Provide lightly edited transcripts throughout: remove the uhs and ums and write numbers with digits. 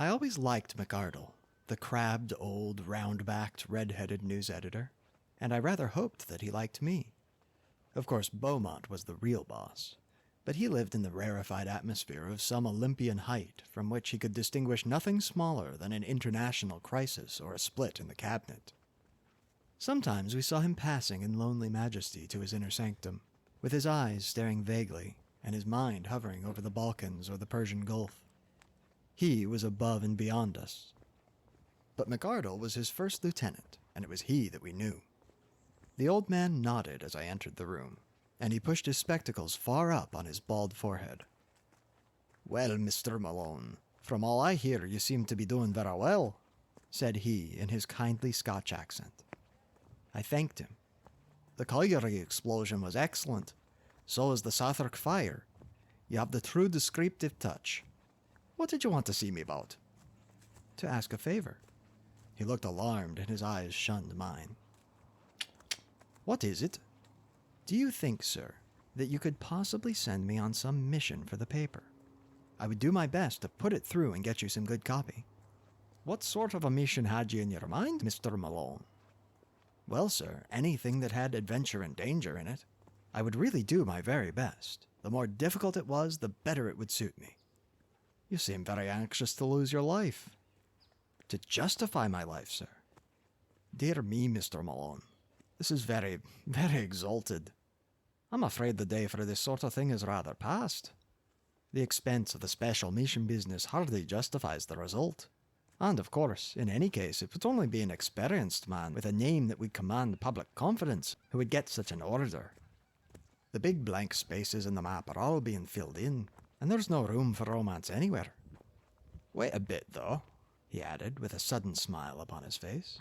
I always liked McArdle, the crabbed, old, round-backed, red-headed news editor, and I rather hoped that he liked me. Of course, Beaumont was the real boss, but he lived in the rarefied atmosphere of some Olympian height from which he could distinguish nothing smaller than an international crisis or a split in the cabinet. Sometimes we saw him passing in lonely majesty to his inner sanctum, with his eyes staring vaguely and his mind hovering over the Balkans or the Persian Gulf. He was above and beyond us. But McArdle was his first lieutenant, and it was he that we knew. The old man nodded as I entered the room, and he pushed his spectacles far up on his bald forehead. "Well, Mr. Malone, from all I hear you seem to be doing very well," said he in his kindly Scotch accent. I thanked him. "The colliery explosion was excellent. So was the Southwark fire. You have the true descriptive touch. What did you want to see me about?" "To ask a favor." He looked alarmed, and his eyes shunned mine. "What is it?" "Do you think, sir, that you could possibly send me on some mission for the paper? I would do my best to put it through and get you some good copy." "What sort of a mission had you in your mind, Mr. Malone?" "Well, sir, anything that had adventure and danger in it. I would really do my very best. The more difficult it was, the better it would suit me." "You seem very anxious to lose your life." "To justify my life, sir." "Dear me, Mr. Malone. This is very, very exalted. I'm afraid the day for this sort of thing is rather past. The expense of the special mission business hardly justifies the result. And, of course, in any case, it would only be an experienced man with a name that would command public confidence who would get such an order. The big blank spaces in the map are all being filled in, and there's no room for romance anywhere. Wait a bit, though," he added, with a sudden smile upon his face.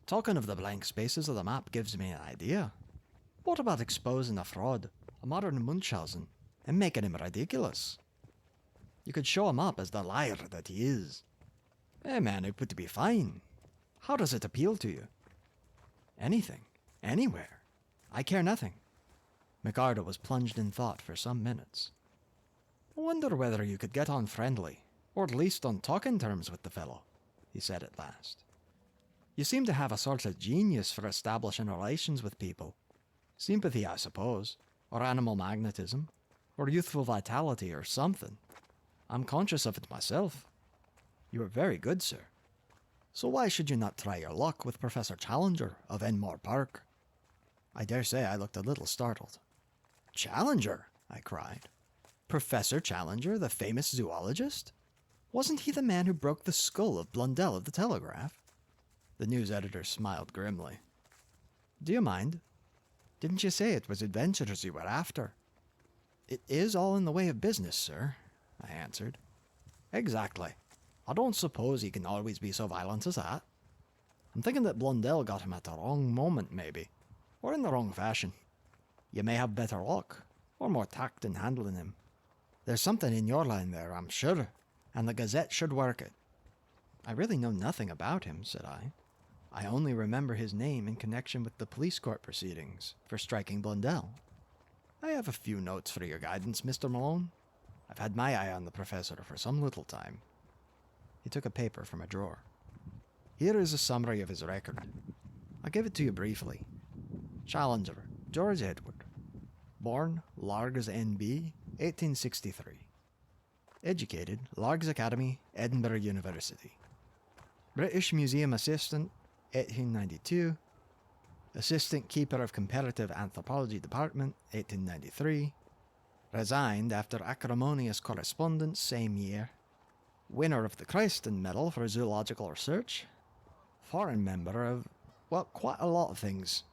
"Talking of the blank spaces of the map gives me an idea. What about exposing a fraud, a modern Munchausen, and making him ridiculous? You could show him up as the liar that he is. Hey man, it would be fine. How does it appeal to you?" "Anything. Anywhere. I care nothing." McArdle was plunged in thought for some minutes. "I wonder whether you could get on friendly, or at least on talking terms with the fellow," he said at last. "You seem to have a sort of genius for establishing relations with people. Sympathy, I suppose, or animal magnetism, or youthful vitality, or something. I'm conscious of it myself." "You are very good, sir. So why should you not try your luck with Professor Challenger of Enmore Park?" I dare say I looked a little startled. "Challenger?" I cried. "Professor Challenger, the famous zoologist? Wasn't he the man who broke the skull of Blundell of the Telegraph?" The news editor smiled grimly. "Do you mind? Didn't you say it was adventures you were after?" "It is all in the way of business, sir," I answered. "Exactly. I don't suppose he can always be so violent as that. I'm thinking that Blundell got him at the wrong moment, maybe, or in the wrong fashion. You may have better luck, or more tact in handling him. There's something in your line there, I'm sure, and the Gazette should work it." "I really know nothing about him," said I. "I only remember his name in connection with the police court proceedings for striking Blundell." "I have a few notes for your guidance, Mr. Malone. I've had my eye on the professor for some little time." He took a paper from a drawer. "Here is a summary of his record. I'll give it to you briefly. Challenger, George Edward. Born, Largs N.B., 1863. Educated, Largs Academy, Edinburgh University. British Museum Assistant, 1892. Assistant Keeper of Comparative Anthropology Department, 1893. Resigned after acrimonious correspondence same year. Winner of the Creston Medal for Zoological Research. Foreign member of, well, quite a lot of things.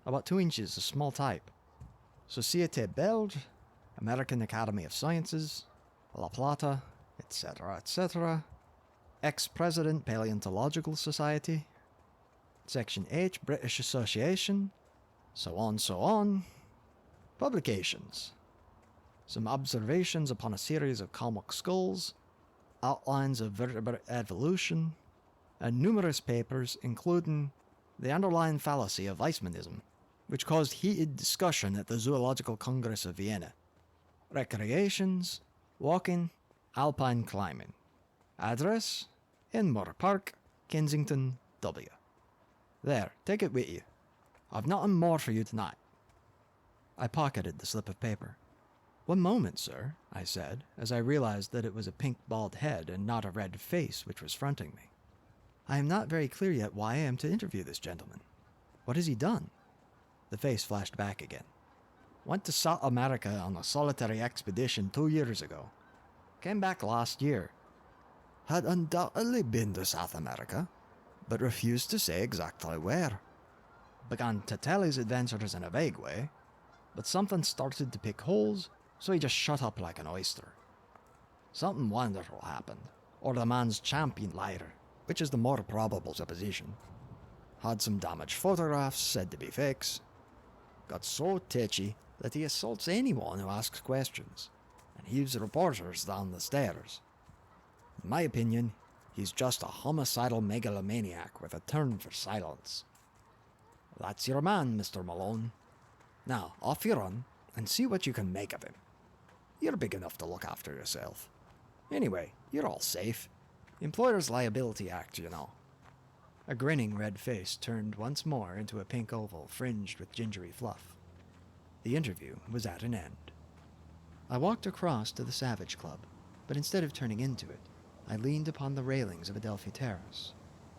About 2 inches of small type. Société Belge, American Academy of Sciences, La Plata, etc., etc. Ex-President Paleontological Society. Section H, British Association. So on, so on. Publications. Some observations upon a series of Kalmuck skulls. Outlines of vertebrate evolution. And numerous papers, including The Underlying Fallacy of Weismannism, which caused heated discussion at the Zoological Congress of Vienna. Recreations, walking, alpine climbing. Address? Enmore Park, Kensington, W. There, take it with you. I've nothing more for you tonight. I pocketed the slip of paper. One moment, sir, I said, as I realized that it was a pink bald head and not a red face which was fronting me. I am not very clear yet why I am to interview this gentleman. What has he done? The face flashed back again. Went to South America on a solitary expedition 2 years ago. Came back last year. Had undoubtedly been to South America, but refused to say exactly where. Began to tell his adventures in a vague way, but something started to pick holes, so he just shut up like an oyster. Something wonderful happened, or the man's champion liar, which is the more probable supposition. Had some damaged photographs said to be fakes. Got so titchy that he assaults anyone who asks questions, and heaves reporters down the stairs. In my opinion, he's just a homicidal megalomaniac with a turn for silence. That's your man, Mr. Malone. Now, off you run, and see what you can make of him. You're big enough to look after yourself. Anyway, you're all safe. Employer's Liability Act, you know. A grinning red face turned once more into a pink oval fringed with gingery fluff. The interview was at an end. I walked across to the Savage Club, but instead of turning into it, I leaned upon the railings of Adelphi Terrace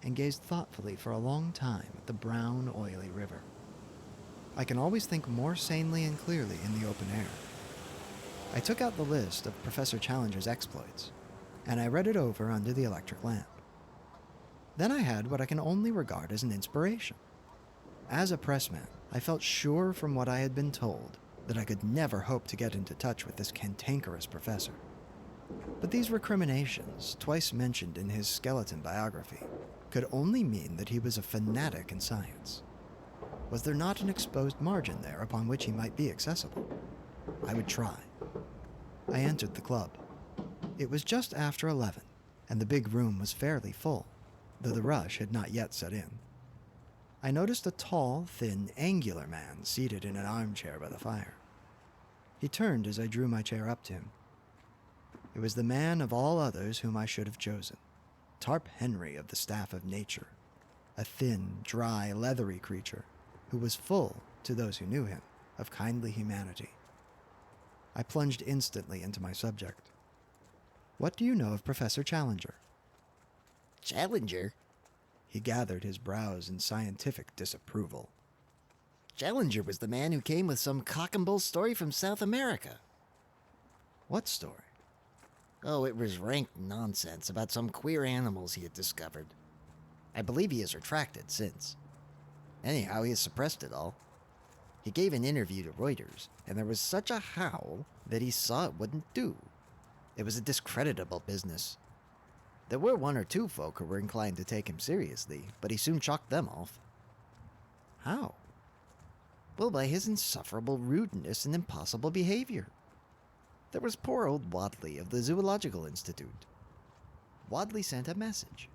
and gazed thoughtfully for a long time at the brown, oily river. I can always think more sanely and clearly in the open air. I took out the list of Professor Challenger's exploits, and I read it over under the electric lamp. Then I had what I can only regard as an inspiration. As a pressman, I felt sure from what I had been told that I could never hope to get into touch with this cantankerous professor. But these recriminations, twice mentioned in his skeleton biography, could only mean that he was a fanatic in science. Was there not an exposed margin there upon which he might be accessible? I would try. I entered the club. It was just after 11, and the big room was fairly full, though the rush had not yet set in. I noticed a tall, thin, angular man seated in an armchair by the fire. He turned as I drew my chair up to him. It was the man of all others whom I should have chosen, Tarp Henry of the Staff of Nature, a thin, dry, leathery creature who was full, to those who knew him, of kindly humanity. I plunged instantly into my subject. What do you know of Professor Challenger? Challenger? He gathered his brows in scientific disapproval. Challenger was the man who came with some cock and bull story from South America. What story? Oh, it was rank nonsense about some queer animals he had discovered. I believe he has retracted since. Anyhow, he has suppressed it all. He gave an interview to Reuters, and there was such a howl that he saw it wouldn't do. It was a discreditable business. There were one or two folk who were inclined to take him seriously, but he soon chalked them off. How? Well, by his insufferable rudeness and impossible behavior. There was poor old Wadley of the Zoological Institute. Wadley sent a message.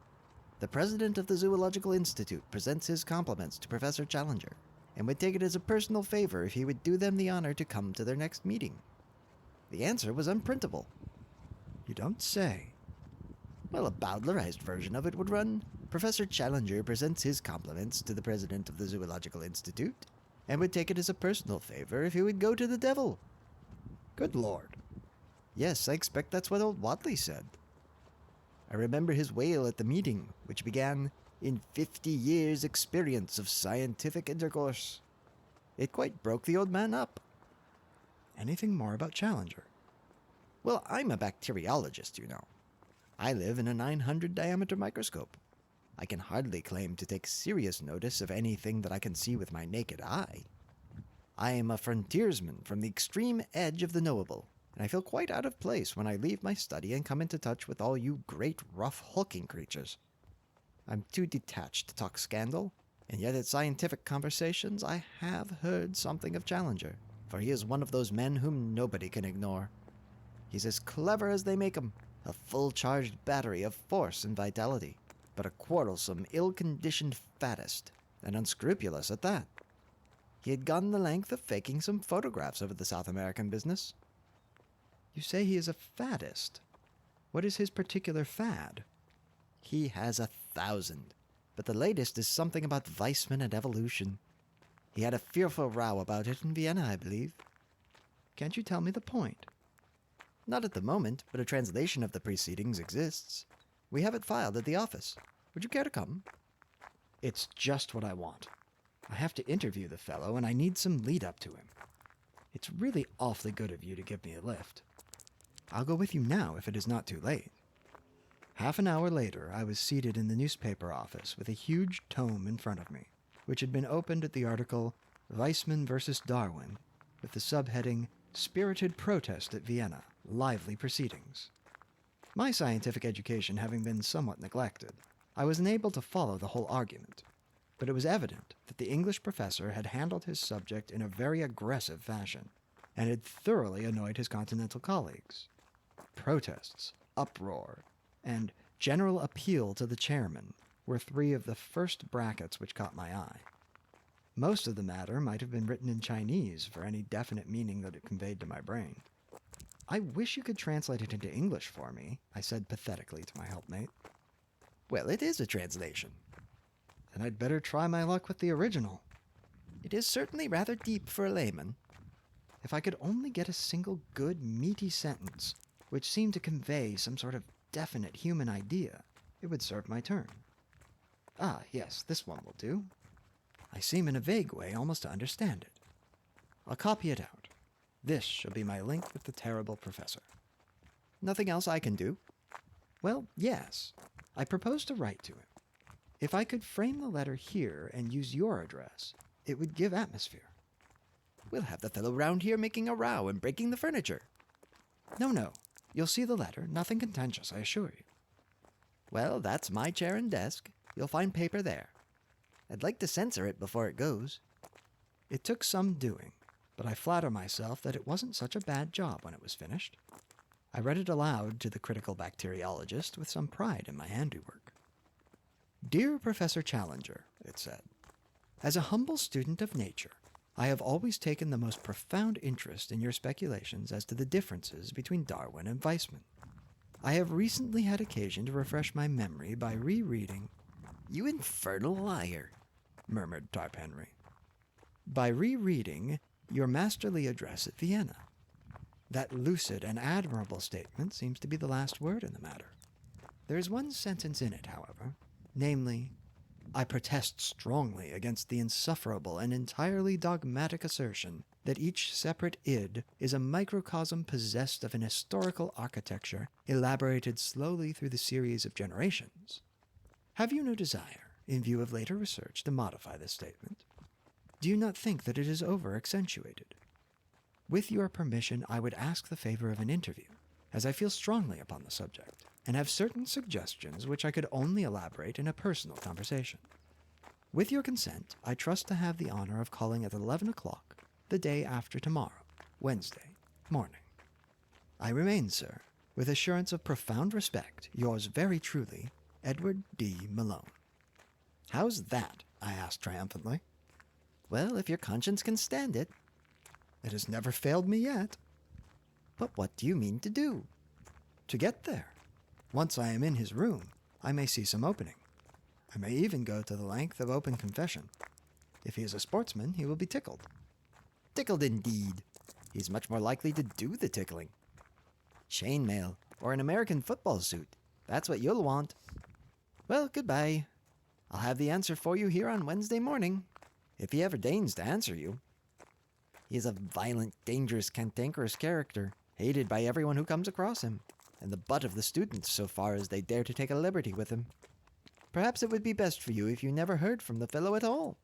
The president of the Zoological Institute presents his compliments to Professor Challenger, and would take it as a personal favor if he would do them the honor to come to their next meeting. The answer was unprintable. You don't say. Well, a bowdlerized version of it would run, Professor Challenger presents his compliments to the president of the Zoological Institute, and would take it as a personal favor if he would go to the devil. Good Lord. Yes, I expect that's what old Wadley said. I remember his wail at the meeting, which began, "In 50 years' experience of scientific intercourse." It quite broke the old man up. Anything more about Challenger? Well, I'm a bacteriologist, you know. I live in a 900 diameter microscope. I can hardly claim to take serious notice of anything that I can see with my naked eye. I am a frontiersman from the extreme edge of the knowable, and I feel quite out of place when I leave my study and come into touch with all you great rough hulking creatures. I'm too detached to talk scandal, and yet at scientific conversations I have heard something of Challenger, for he is one of those men whom nobody can ignore. He's as clever as they make 'em, a full-charged battery of force and vitality, but a quarrelsome, ill-conditioned faddist, and unscrupulous at that. He had gone the length of faking some photographs over the South American business. You say he is a faddist? What is his particular fad? He has 1,000, but the latest is something about Weissman and evolution. He had a fearful row about it in Vienna, I believe. Can't you tell me the point? Not at the moment, but a translation of the proceedings exists. We have it filed at the office. Would you care to come? It's just what I want. I have to interview the fellow, and I need some lead up to him. It's really awfully good of you to give me a lift. I'll go with you now if it is not too late. Half an hour later, I was seated in the newspaper office with a huge tome in front of me, which had been opened at the article Weissman versus Darwin, with the subheading Spirited Protest at Vienna, Lively Proceedings. My scientific education having been somewhat neglected, I was unable to follow the whole argument, but it was evident that the English professor had handled his subject in a very aggressive fashion, and had thoroughly annoyed his continental colleagues. Protests, uproar, and general appeal to the chairman were three of the first brackets which caught my eye. Most of the matter might have been written in Chinese for any definite meaning that it conveyed to my brain. I wish you could translate it into English for me, I said pathetically to my helpmate. Well, it is a translation. Then I'd better try my luck with the original. It is certainly rather deep for a layman. If I could only get a single good, meaty sentence, which seemed to convey some sort of definite human idea, it would serve my turn. Ah, yes, this one will do. I seem in a vague way almost to understand it. I'll copy it out. This shall be my link with the terrible professor. Nothing else I can do? Well, yes. I propose to write to him. If I could frame the letter here and use your address, it would give atmosphere. We'll have the fellow round here making a row and breaking the furniture. No. You'll see the letter. Nothing contentious, I assure you. Well, that's my chair and desk. You'll find paper there. I'd like to censor it before it goes. It took some doing, but I flatter myself that it wasn't such a bad job when it was finished. I read it aloud to the critical bacteriologist with some pride in my handiwork. Dear Professor Challenger, it said, as a humble student of nature, I have always taken the most profound interest in your speculations as to the differences between Darwin and Weissman. I have recently had occasion to refresh my memory by rereading... You infernal liar, murmured Tarp Henry. By rereading your masterly address at Vienna. That lucid and admirable statement seems to be the last word in the matter. There is one sentence in it, however, namely, I protest strongly against the insufferable and entirely dogmatic assertion that each separate id is a microcosm possessed of an historical architecture elaborated slowly through the series of generations. Have you no desire, in view of later research, to modify this statement? Do you not think that it is over-accentuated? With your permission, I would ask the favor of an interview, as I feel strongly upon the subject, and have certain suggestions which I could only elaborate in a personal conversation. With your consent, I trust to have the honor of calling at 11 o'clock, the day after tomorrow, Wednesday, morning. I remain, sir, with assurance of profound respect, yours very truly, Edward D. Malone. How's that? I asked triumphantly. Well, if your conscience can stand it. It has never failed me yet. But what do you mean to do? To get there. Once I am in his room, I may see some opening. I may even go to the length of open confession. If he is a sportsman, he will be tickled. Tickled indeed. He's much more likely to do the tickling. Chainmail, or an American football suit. That's what you'll want. Well, goodbye. I'll have the answer for you here on Wednesday morning, if he ever deigns to answer you. He is a violent, dangerous, cantankerous character, hated by everyone who comes across him, and the butt of the students so far as they dare to take a liberty with him. Perhaps it would be best for you if you never heard from the fellow at all.